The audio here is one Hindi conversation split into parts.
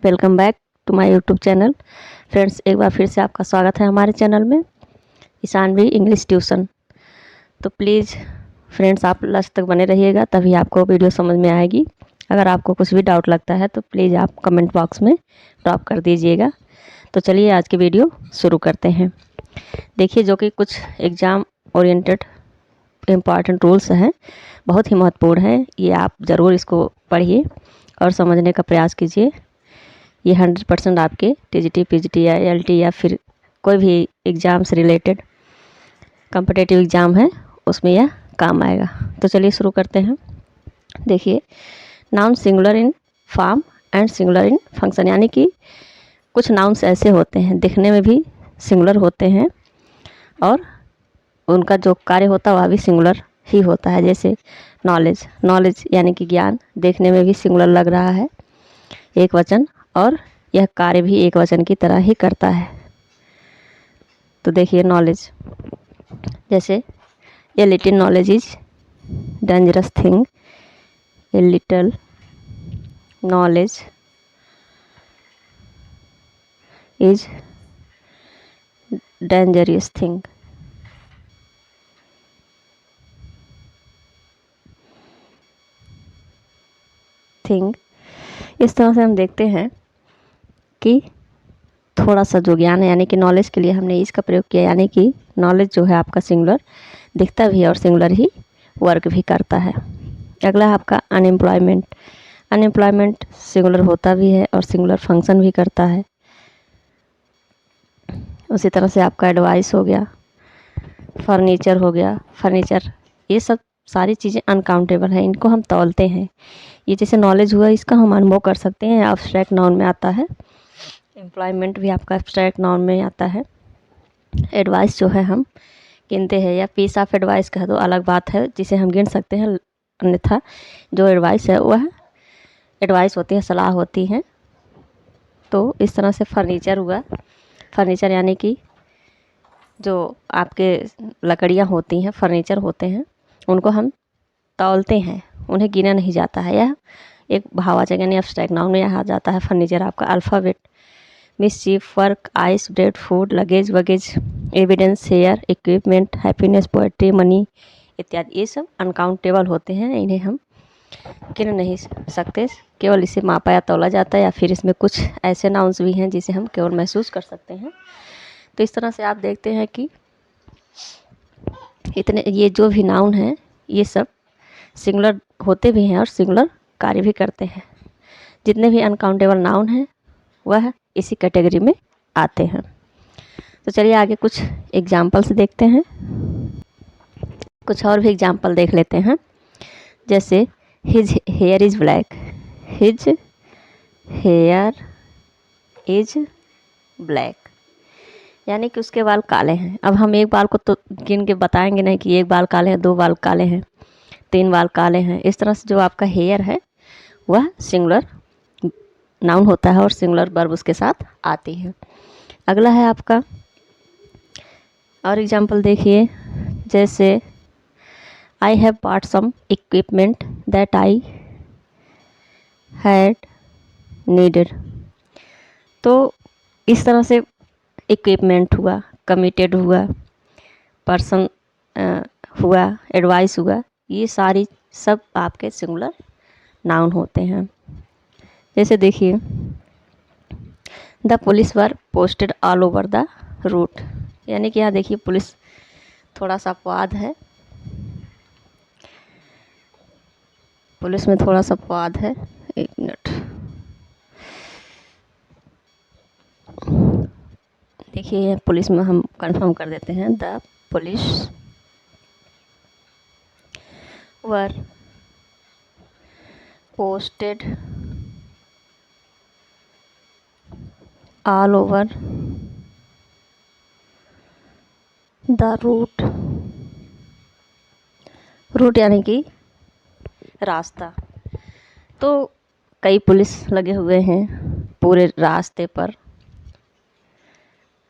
Welcome back to my YouTube channel. Friends, एक बार फिर से आपका स्वागत है हमारे चैनल में ईशानवी इंग्लिश ट्यूशन। तो प्लीज़ फ्रेंड्स, आप लास्ट तक बने रहिएगा, तभी आपको वीडियो समझ में आएगी। अगर आपको कुछ भी डाउट लगता है तो प्लीज़ आप कमेंट बॉक्स में ड्रॉप कर दीजिएगा। तो चलिए आज की वीडियो शुरू करते हैं। देखिए, जो कि कुछ एग्ज़ाम ओरिएंटेड इम्पॉर्टेंट रूल्स हैं, बहुत ही महत्वपूर्ण है। ये आप ज़रूर इसको पढ़िए और समझने का प्रयास कीजिए। ये 100% आपके टीजीटी, पीजीटी या एलटी या फिर कोई भी एग्ज़ाम से रिलेटेड कॉम्पिटिटिव एग्ज़ाम है उसमें यह काम आएगा। तो चलिए शुरू करते हैं। देखिए, noun singular in form and singular in function, यानी कि कुछ नाउन्स ऐसे होते हैं दिखने में भी सिंगुलर होते हैं और उनका जो कार्य होता है वह भी सिंगुलर ही होता है। जैसे नॉलेज यानी कि ज्ञान, देखने में भी सिंगुलर लग रहा है, एक वचन, और यह कार्य भी एक वचन की तरह ही करता है। तो देखिए, नॉलेज, जैसे a little knowledge is dangerous thing, a little knowledge is dangerous thing. इस तरह से हम देखते हैं कि थोड़ा सा जो ज्ञान है यानी कि नॉलेज के लिए हमने इसका प्रयोग किया, यानी कि नॉलेज जो है आपका सिंगुलर दिखता भी है और सिंगुलर ही वर्क भी करता है। अगला है आपका अनएम्प्लॉयमेंट सिंगुलर होता भी है और सिंगुलर फंक्शन भी करता है। उसी तरह से आपका एडवाइस हो गया, फर्नीचर हो गया, फर्नीचर, ये सब सारी चीज़ें अनकाउंटेबल है, इनको हम तौलते हैं। ये जैसे नॉलेज हुआ, इसका हम अनुभव कर सकते हैं, एब्स्ट्रैक्ट नाउन में आता है। एम्प्लॉयमेंट भी आपका एब्स्ट्रैक्ट नाउन में आता है। एडवाइस जो है हम गिनते हैं, या पीस ऑफ एडवाइस कह दो, अलग बात है, जिसे हम गिन सकते हैं। अन्यथा जो एडवाइस है वह एडवाइस होती है, सलाह होती है। तो इस तरह से फर्नीचर हुआ, फर्नीचर यानी कि जो आपके लकड़ियाँ होती हैं, फर्नीचर होते हैं, उनको हम तौलते हैं, उन्हें गिना नहीं जाता है। यह एक भाववाचक यानी एब्स्ट्रैक्ट नाउन में यह आ जाता है। फर्नीचर आपका alphabet, mischief, work, ice, bread, food, luggage, baggage, evidence, hair, equipment, happiness, poetry, money इत्यादि, ये सब अनकाउंटेबल होते हैं, इन्हें हम गिन नहीं सकते। केवल इसे मापा या तौला जाता है, या फिर इसमें कुछ ऐसे नाउन्स भी हैं जिसे हम केवल महसूस कर सकते हैं। तो इस तरह से आप देखते हैं कि इतने ये जो भी नाउन हैं ये सब सिंगुलर होते भी हैं और सिंगुलर कार्य भी करते हैं। जितने भी अनकाउंटेबल नाउन हैं वह इसी कैटेगरी में आते हैं। तो चलिए आगे कुछ एग्जाम्पल्स देखते हैं, कुछ और भी एग्जाम्पल देख लेते हैं। जैसे his here is black, his here is black, यानी कि उसके बाल काले हैं। अब हम एक बाल को तो गिन के बताएंगे नहीं कि एक बाल काले हैं, दो बाल काले हैं, तीन बाल काले हैं। इस तरह से जो आपका हेयर है वह सिंगुलर नाउन होता है और सिंगुलर वर्ब उसके साथ आती है। अगला है आपका और एग्जाम्पल देखिए, जैसे I have bought some equipment that I had needed. तो इस तरह से इक्विपमेंट हुआ, कमिटेड हुआ, पर्सन हुआ, एडवाइस हुआ, ये सारी सब आपके सिंगुलर नाउन होते हैं। जैसे देखिए, the police were posted all over the route, यानी कि यहाँ देखिए पुलिस थोड़ा सा अपवाद है, पुलिस में थोड़ा सा अपवाद है। एक मिनट, देखिए पुलिस में हम कंफर्म कर देते हैं, the police were posted all over the route, route यानी कि रास्ता। तो कई पुलिस लगे हुए हैं पूरे रास्ते पर।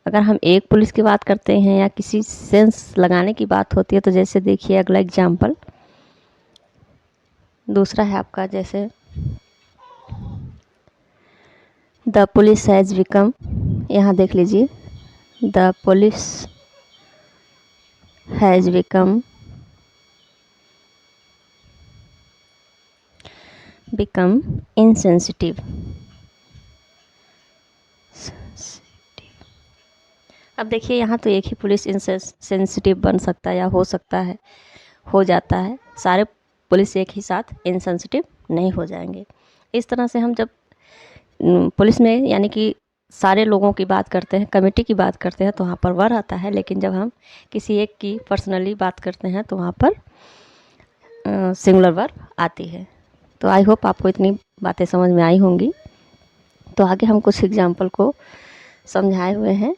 अगर हम एक पुलिस की बात करते हैं या किसी सेंस लगाने की बात होती है, तो जैसे देखिए अगला एग्जाम्पल दूसरा है आपका, जैसे द पुलिस हैज़ बिकम, यहाँ देख लीजिए, the police has become insensitive। अब देखिए यहाँ तो एक ही पुलिस इंसेंसिटिव बन सकता है या हो सकता है, हो जाता है, सारे पुलिस एक ही साथ इंसेंसिटिव नहीं हो जाएंगे। इस तरह से हम जब पुलिस में यानी कि सारे लोगों की बात करते हैं, कमेटी की बात करते हैं तो वहाँ पर वर आता है, लेकिन जब हम किसी एक की पर्सनली बात करते हैं तो वहाँ पर सिंगुलर वर आती है। तो आई होप आपको इतनी बातें समझ में आई होंगी। तो आगे हम कुछ एग्जाम्पल को समझाए हुए हैं,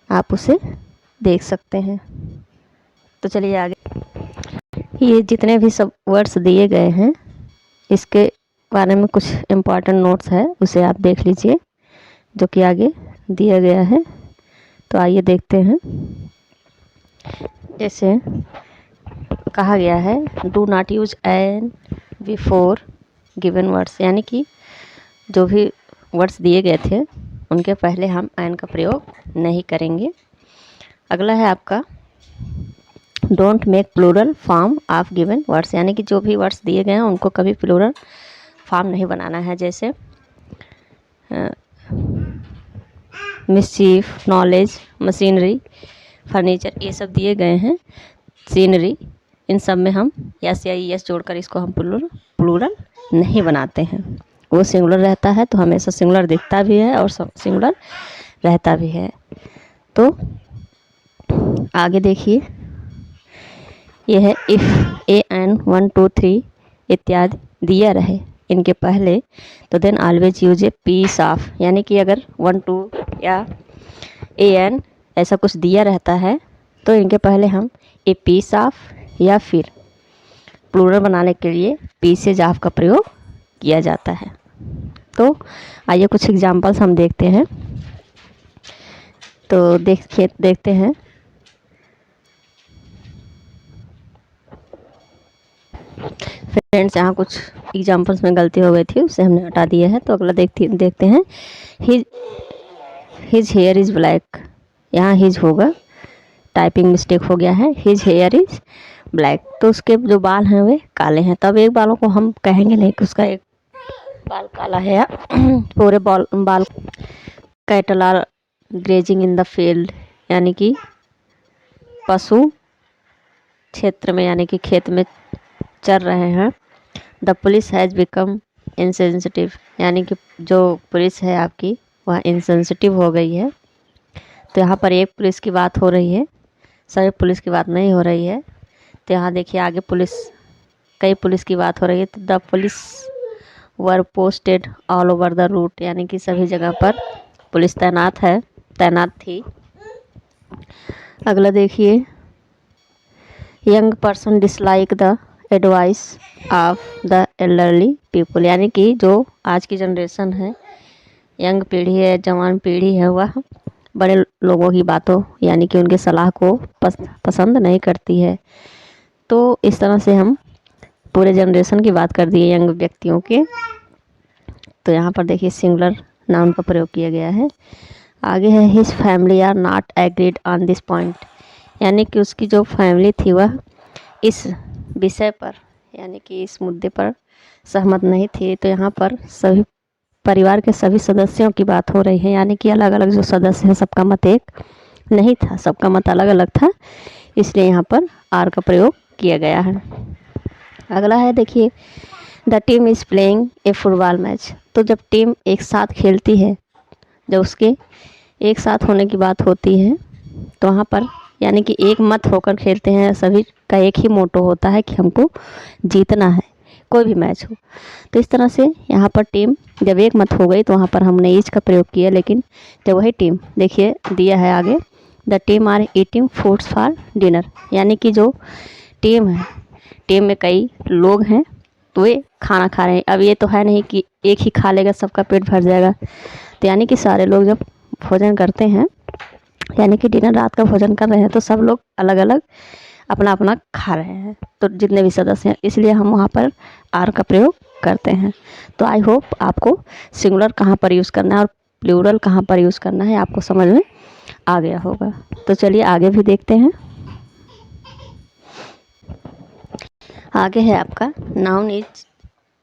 आप उसे देख सकते हैं। तो चलिए आगे, ये जितने भी सब वर्ड्स दिए गए हैं इसके बारे में कुछ इम्पॉर्टेंट नोट्स है, उसे आप देख लीजिए जो कि आगे दिया गया है। तो आइए देखते हैं। जैसे कहा गया है do not use an before given words, यानी कि जो भी वर्ड्स दिए गए थे उनके पहले हम एन का प्रयोग नहीं करेंगे। अगला है आपका don't make plural form of given words, यानी कि जो भी वर्ड्स दिए गए हैं उनको कभी प्लूरल फॉर्म नहीं बनाना है। जैसे मिसचीफ, नॉलेज, मशीनरी, फर्नीचर, ये सब दिए गए हैं। सीनरी, इन सब में हम एस या ई एस जोड़कर इसको हम प्लूरल नहीं बनाते हैं। वो सिंगुलर रहता है तो हमेशा सिंगुलर दिखता भी है और सिंगुलर रहता भी है। तो आगे देखिए, ये है इफ़ ए एन 1 2 3 इत्यादि दिया रहे इनके पहले तो then always use a piece of, यानी कि अगर 1 2 या ए एन ऐसा कुछ दिया रहता है तो इनके पहले हम ए पीस ऑफ या फिर प्लूरल बनाने के लिए पीसेज ऑफ का प्रयोग किया जाता है। तो आइए कुछ एग्जांपल्स हम देखते हैं। तो देखते हैं। फ्रेंड्स, यहाँ कुछ एग्जांपल्स में गलती हो गई थी, उसे हमने हटा दिया है। तो अगला देखते हैं। हिज हेयर इज़ ब्लैक, यहाँ हिज होगा, टाइपिंग मिस्टेक हो गया है। हिज हेयर इज़ ब्लैक, तो उसके जो बाल हैं वे काले हैं। तब एक बालों को हम कहेंगे नहीं कि उसका एक बाल काला है या पूरे बाल। Cattle are grazing in the field, यानी कि पशु क्षेत्र में यानी कि खेत में चर रहे हैं। The police has become insensitive, यानी कि जो पुलिस है आपकी वह इंसेंसिटिव हो गई है। तो यहाँ पर एक पुलिस की बात हो रही है, सभी पुलिस की बात नहीं हो रही है। तो यहाँ देखिए आगे कई पुलिस की बात हो रही है। तो the police were posted all over the route, यानी कि सभी जगह पर पुलिस तैनात थी। अगला देखिए, young person dislike the advice of the elderly people, यानी कि जो आज की जनरेशन है, यंग पीढ़ी है, जवान पीढ़ी है, वह बड़े लोगों की बातों यानी कि उनके सलाह को पसंद नहीं करती है। तो इस तरह से हम पूरे जनरेशन की बात कर दिए, यंग व्यक्तियों के। तो यहाँ पर देखिए सिंगुलर नाउन का प्रयोग किया गया है। आगे है his family are not agreed on this point, यानी कि उसकी जो फैमिली थी वह इस विषय पर यानी कि इस मुद्दे पर सहमत नहीं थी। तो यहाँ पर सभी परिवार के सभी सदस्यों की बात हो रही है, यानी कि अलग अलग जो सदस्य हैं सबका मत एक नहीं था, सबका मत अलग अलग था, इसलिए यहाँ पर आर का प्रयोग किया गया है। अगला है देखिए, the team is playing a football match, तो जब टीम एक साथ खेलती है, जब उसके एक साथ होने की बात होती है तो वहाँ पर यानी कि एक मत होकर खेलते हैं, सभी का एक ही मोटो होता है कि हमको जीतना है, कोई भी मैच हो। तो इस तरह से यहाँ पर टीम जब एक मत हो गई तो वहाँ पर हमने ईच का प्रयोग किया। लेकिन जब वही टीम देखिए दिया है आगे, the team are eating foods for dinner, यानी कि जो टीम है, टीम में कई लोग हैं तो वे खाना खा रहे हैं। अब ये तो है नहीं कि एक ही खा लेगा सबका पेट भर जाएगा। तो यानी कि सारे लोग जब भोजन करते हैं यानी कि डिनर रात का भोजन कर रहे हैं तो सब लोग अलग अलग अपना अपना खा रहे हैं, तो जितने भी सदस्य हैं, इसलिए हम वहाँ पर आर का प्रयोग करते हैं। तो आई होप आपको सिंगुलर कहाँ पर यूज़ करना है और प्लूरल कहाँ पर यूज़ करना है आपको समझ में आ गया होगा। तो चलिए आगे भी देखते हैं। आगे है आपका noun is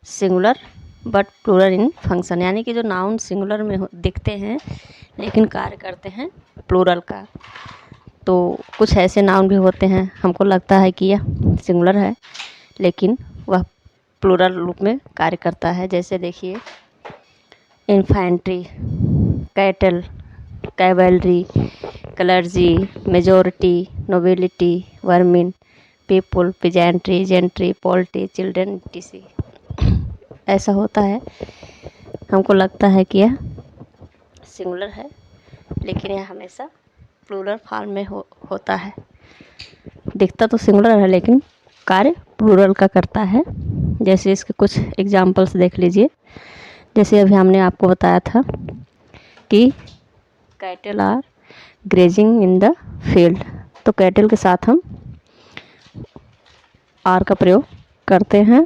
singular but plural in function, यानी कि जो नाउन सिंगुलर में दिखते हैं लेकिन कार्य करते हैं प्लूरल का। तो कुछ ऐसे नाउन भी होते हैं हमको लगता है कि यह सिंगुलर है लेकिन वह प्लूरल रूप में कार्य करता है। जैसे देखिए infantry, cattle, cavalry, clergy, majority, nobility, vermin, people, peasantry, gentry, poultry, children, टीसी। ऐसा होता है, हमको लगता है कि यह सिंगुलर है लेकिन यह हमेशा प्लूरल फॉर्म में होता है। दिखता तो सिंगुलर है लेकिन कार्य प्लूरल का करता है। जैसे इसके कुछ एग्जाम्पल्स देख लीजिए। जैसे अभी हमने आपको बताया था कि cattle are grazing in the field, तो कैटल के साथ हम आर का प्रयोग करते हैं।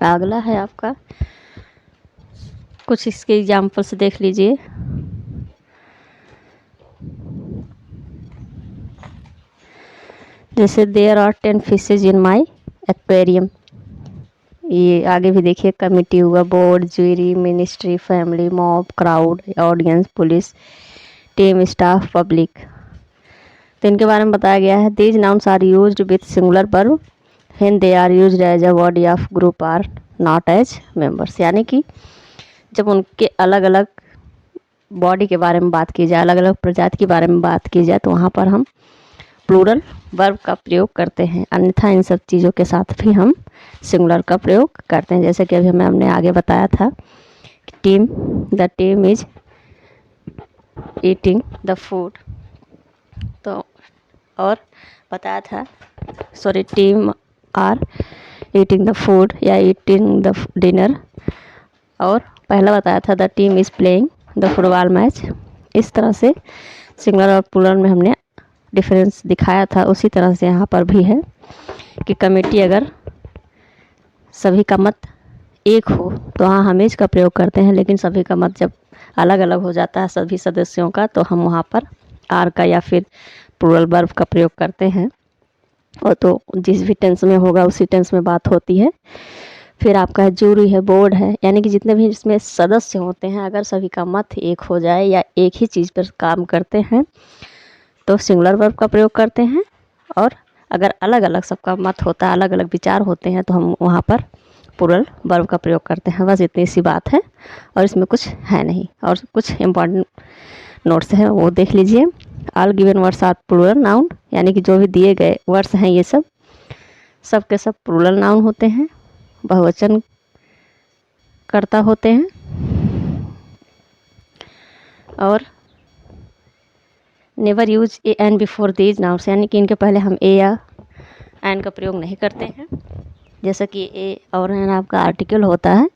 अगला है आपका, कुछ इसके एग्जाम्पल्स देख लीजिए। जैसे there are 10 fishes in my aquarium. ये आगे भी देखिए, कमिटी हुआ, board, jury, ministry, family, mob, crowd, audience, police, team, staff, public. तो इनके बारे में बताया गया है। These nouns are used with singular verb when they are used as a body of group or not as members, यानी कि जब उनके अलग अलग बॉडी के बारे में बात की जाए, अलग अलग प्रजाति के बारे में बात की जाए, तो वहाँ पर हम प्लूरल वर्ब का प्रयोग करते हैं। अन्यथा इन सब चीज़ों के साथ भी हम सिंगुलर का प्रयोग करते हैं। जैसे कि अभी हमने आगे बताया था कि team, the team is eating the food, तो और बताया था sorry team are eating the food या ईटिंग द डिनर, और पहला बताया था the team is playing the football match. इस तरह से सिंगुलर और प्लूरल में हमने डिफरेंस दिखाया था। उसी तरह से यहाँ पर भी है कि कमेटी अगर सभी का मत एक हो तो हाँ हम इसका प्रयोग करते हैं, लेकिन सभी का मत जब अलग अलग हो जाता है सभी सदस्यों का, तो हम वहाँ पर आर का या फिर प्लूरल वर्ब का प्रयोग करते हैं। और तो जिस भी टेंस में होगा उसी टेंस में बात होती है। फिर आपका है जूरी है, बोर्ड है, यानी कि जितने भी इसमें सदस्य होते हैं अगर सभी का मत एक हो जाए या एक ही चीज़ पर काम करते हैं तो सिंगुलर वर्ब का प्रयोग करते हैं। और अगर अलग अलग सबका मत होता है, अलग अलग विचार होते हैं, तो हम वहाँ पर प्लूरल वर्ब का प्रयोग करते हैं। बस इतनी सी बात है और इसमें कुछ है नहीं। और कुछ इम्पॉर्टेंट नोट्स हैं वो देख लीजिए। All given words are plural noun, यानी कि जो भी दिए गए वर्ड्स हैं ये सब के सब प्लूरल नाउन होते हैं, बहुवचन कर्ता होते हैं। और never use A an before these nouns, यानी कि इनके पहले हम ए या एन का प्रयोग नहीं करते हैं। जैसा कि ए और एन आपका आर्टिकल होता है।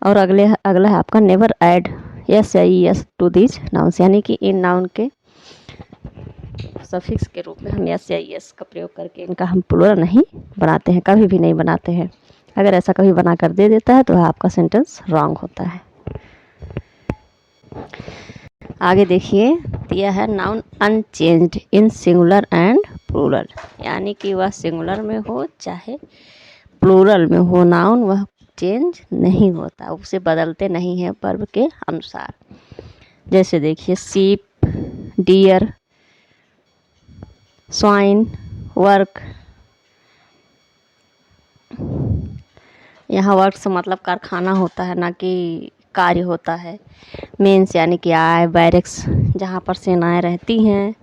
और अगला है आपका नेवर ऐड एस या E S to these nouns, यानी कि इन नाउन के सफिक्स के रूप में हम एस या ई एस का प्रयोग करके इनका हम प्लूरल नहीं बनाते हैं, कभी भी नहीं बनाते हैं। अगर ऐसा कभी बना कर दे देता है तो आपका सेंटेंस रॉन्ग होता है। आगे देखिए दिया है noun unchanged in singular and plural, यानी कि वह सिंगुलर में हो चाहे प्लूरल में हो, नाउन वह चेंज नहीं होता, उसे बदलते नहीं हैं वर्ब के अनुसार। जैसे देखिए सीप, डियर, स्वाइन, वर्क। यहाँ वर्क से मतलब कारखाना होता है, ना कि कार्य होता है। मेंस यानी कि आय, बैरक्स जहाँ पर सेनाएं रहती हैं।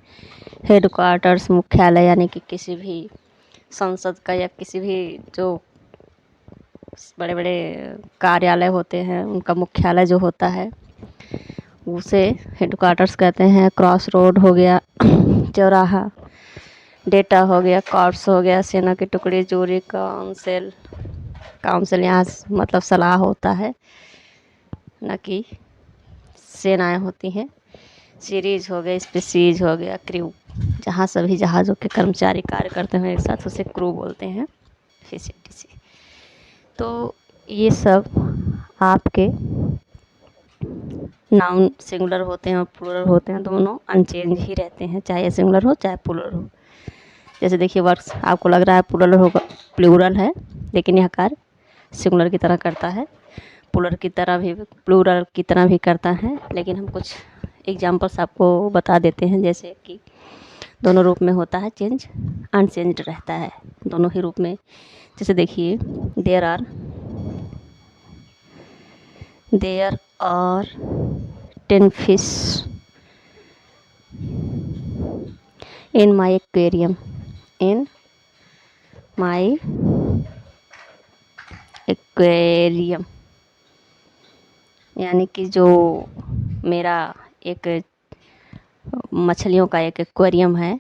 हेडक्वार्टर्स मुख्यालय, यानी कि किसी भी संसद का या किसी भी जो बड़े बड़े कार्यालय होते हैं उनका मुख्यालय जो होता है उसे हेडक्वार्टर्स कहते हैं। क्रॉस रोड हो गया, चौराहा। डेटा हो गया, कॉर्प्स हो गया, सेना के टुकड़े, जूरी, काउंसिल। काउंसिल यहाँ मतलब सलाह होता है, न कि सेनाएं होती हैं। सीरीज हो गया, स्पीसीज हो गया, क्रू जहाँ सभी जहाज़ों के कर्मचारी कार्य करते हैं एक साथ उसे क्रू बोलते हैं। फिर तो ये सब आपके नाउन सिंगुलर होते हैं और प्लूरल होते हैं, दोनों अनचेंज ही रहते हैं, चाहे सिंगुलर हो चाहे प्लूरल हो। जैसे देखिए वर्क्स, आपको लग रहा है प्लूरल है, लेकिन यह कार्य सिंगुलर की तरह करता है, प्लूरल की तरह भी करता है। लेकिन हम कुछ एग्जांपल्स आपको बता देते हैं, जैसे कि दोनों रूप में होता है चेंज, अनचेंज्ड रहता है दोनों ही रूप में। जैसे देखिए there are 10 fish in my aquarium, in my aquarium, यानी कि जो मेरा एक मछलियों का एक एक्वेरियम है,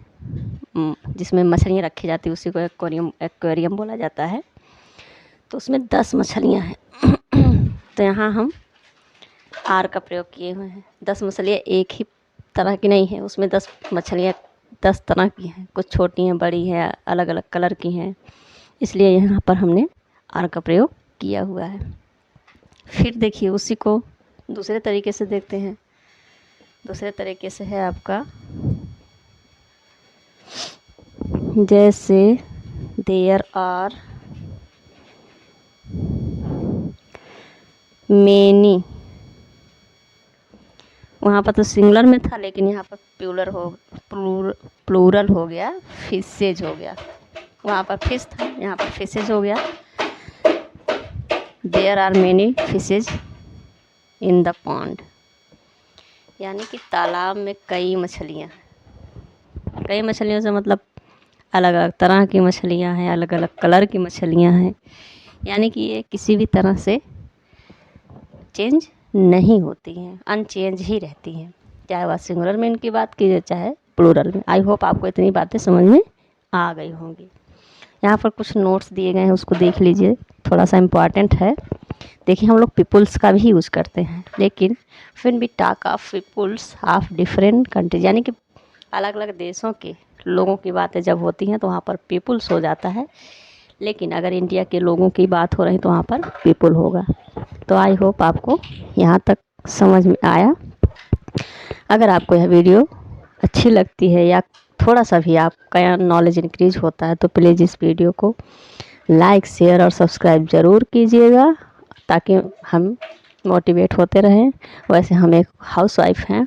जिसमें मछलियाँ रखी जाती है, उसी को एक्वेरियम बोला जाता है। तो उसमें 10 मछलियाँ हैं। तो यहाँ हम आर का प्रयोग किए हुए हैं। 10 मछलियाँ एक ही तरह की नहीं है, उसमें 10 मछलियाँ 10 तरह की हैं, कुछ छोटी हैं, बड़ी हैं, अलग अलग कलर की हैं, इसलिए यहाँ पर हमने आर का प्रयोग किया हुआ है। फिर देखिए उसी को दूसरे तरीके से देखते हैं। दूसरे तरीके से है आपका, जैसे देयर आर मेनी, वहाँ पर तो सिंगुलर में था, लेकिन यहाँ पर प्लूरल हो गया, फिशेज हो गया। वहाँ पर फिश था, यहाँ पर फिशेज हो गया। There are many fishes in the pond, यानी कि तालाब में कई मछलियाँ। कई मछलियों से मतलब अलग अलग तरह की मछलियाँ हैं, अलग अलग कलर की मछलियाँ हैं, यानी कि ये किसी भी तरह से चेंज नहीं होती हैं, अनचेंज ही रहती हैं, चाहे वह सिंगुलर में इनकी बात कीजिए चाहे प्लूरल में। आई होप आपको इतनी बातें समझ में आ गई होंगी। यहाँ पर कुछ नोट्स दिए गए हैं, उसको देख लीजिए, थोड़ा सा इम्पॉर्टेंट है। देखिए हम लोग पीपुल्स का भी यूज़ करते हैं, लेकिन when we talk of peoples of different countries, यानी कि अलग अलग देशों के लोगों की बातें जब होती हैं तो वहाँ पर पीपुल्स हो जाता है, लेकिन अगर इंडिया के लोगों की बात हो रही तो वहाँ पर पीपुल होगा। तो आई होप आपको यहाँ तक समझ में आया। अगर आपको यह वीडियो अच्छी लगती है या थोड़ा सा भी आपका नॉलेज इंक्रीज होता है तो प्लीज़ इस वीडियो को लाइक, शेयर और सब्सक्राइब ज़रूर कीजिएगा, ताकि हम मोटिवेट होते रहें। वैसे हम एक हाउसवाइफ हैं,